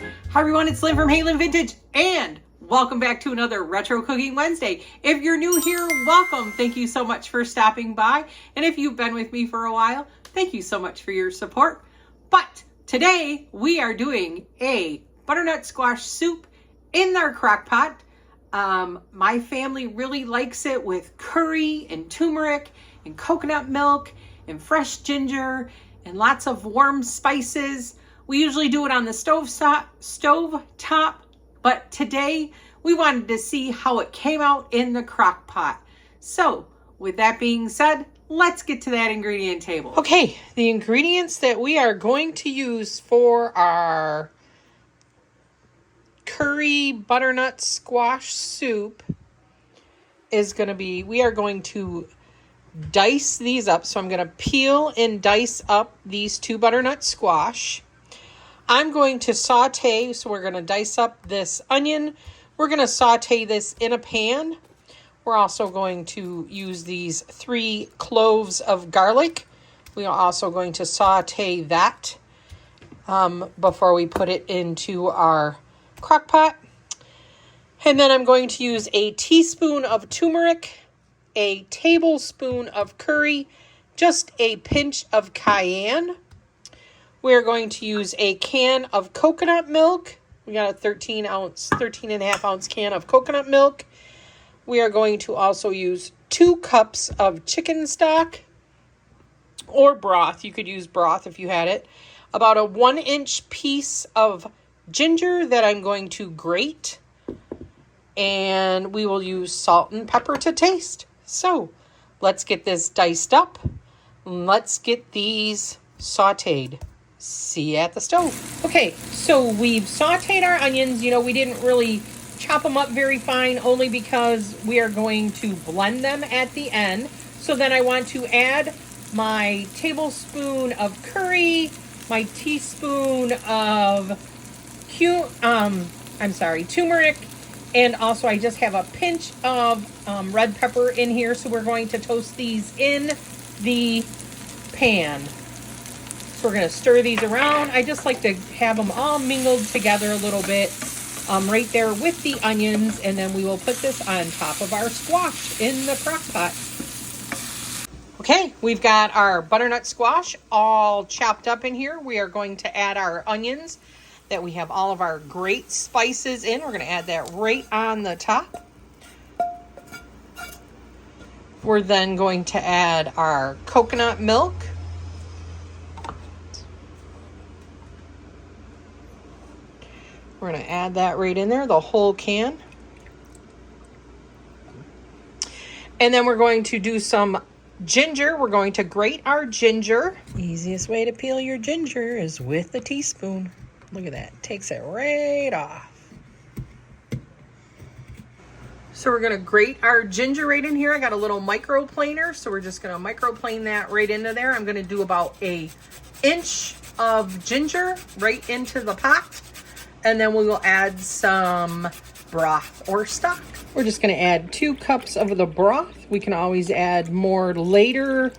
Hi everyone, it's Lynn from Hey Lynn Vintage, and welcome back to another Retro Cooking Wednesday. If you're new here, welcome. Thank you so much for stopping by. And if you've been with me for a while, thank you so much for your support. But today we are doing a butternut squash soup in our crock pot. My family really likes it with curry and turmeric and coconut milk and fresh ginger and lots of warm spices. We usually do it on the stove top, but today we wanted to see how it came out in the crock pot. So with that being said, let's get to that ingredient table. Okay, the ingredients that we are going to use for our curry butternut squash soup is going to be, we are going to dice these up. So I'm going to peel and dice up these two butternut squash. I'm going to saute, so we're going to dice up this onion. We're going to saute this in a pan. We're also going to use these 3 cloves of garlic. We are also going to saute that before we put it into our crock pot. And then I'm going to use a teaspoon of turmeric, a tablespoon of curry, just a pinch of cayenne. We're going to use a can of coconut milk. We got a 13 and a half ounce can of coconut milk. We are going to also use 2 cups of chicken stock or broth. You could use broth if you had it. About a 1-inch piece of ginger that I'm going to grate. And we will use salt and pepper to taste. So let's get this diced up. Let's get these sauteed. See you at the stove. Okay, so we've sauteed our onions. You know, we didn't really chop them up very fine, only because we are going to blend them at the end. So then I want to add my tablespoon of curry, my teaspoon of turmeric, and also I just have a pinch of red pepper in here. So we're going to toast these in the pan. We're going to stir these around. I just like to have them all mingled together a little bit right there with the onions, and then we will put this on top of our squash in the crock pot. Okay, we've got our butternut squash all chopped up in here. We are going to add our onions that we have all of our great spices in. We're going to add that right on the top. We're then going to add our coconut milk. We're going to add that right in there, the whole can. And then we're going to do some ginger. We're going to grate our ginger. Easiest way to peel your ginger is with a teaspoon. Look at that. Takes it right off. So we're going to grate our ginger right in here. I got a little microplaner, so we're just going to microplane that right into there. I'm going to do about an inch of ginger right into the pot. And then we will add some broth or stock. We're just going to add 2 cups of the broth. We can always add more later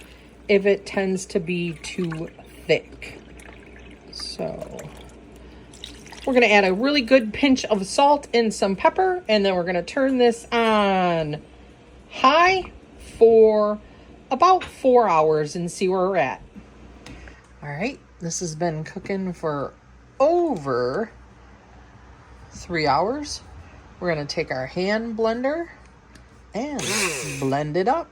if it tends to be too thick. So we're going to add a really good pinch of salt and some pepper. And then we're going to turn this on high for about 4 hours and see where we're at. All right, this has been cooking for over 3 hours. We're going to take our hand blender and blend it up.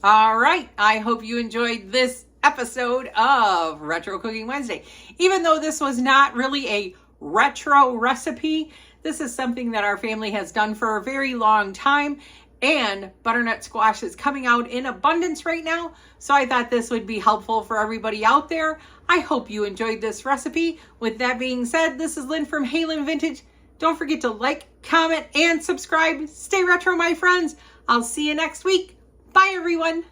All right, I hope you enjoyed this episode of Retro Cooking Wednesday. Even though this was not really a retro recipe, this is something that our family has done for a very long time, and butternut squash is coming out in abundance right now, so I thought this would be helpful for everybody out there. I hope you enjoyed this recipe. With that being said, this is Lynn from Hey Lynn Vintage. Don't forget to like, comment, and subscribe. Stay retro, my friends. I'll see you next week. Bye, everyone.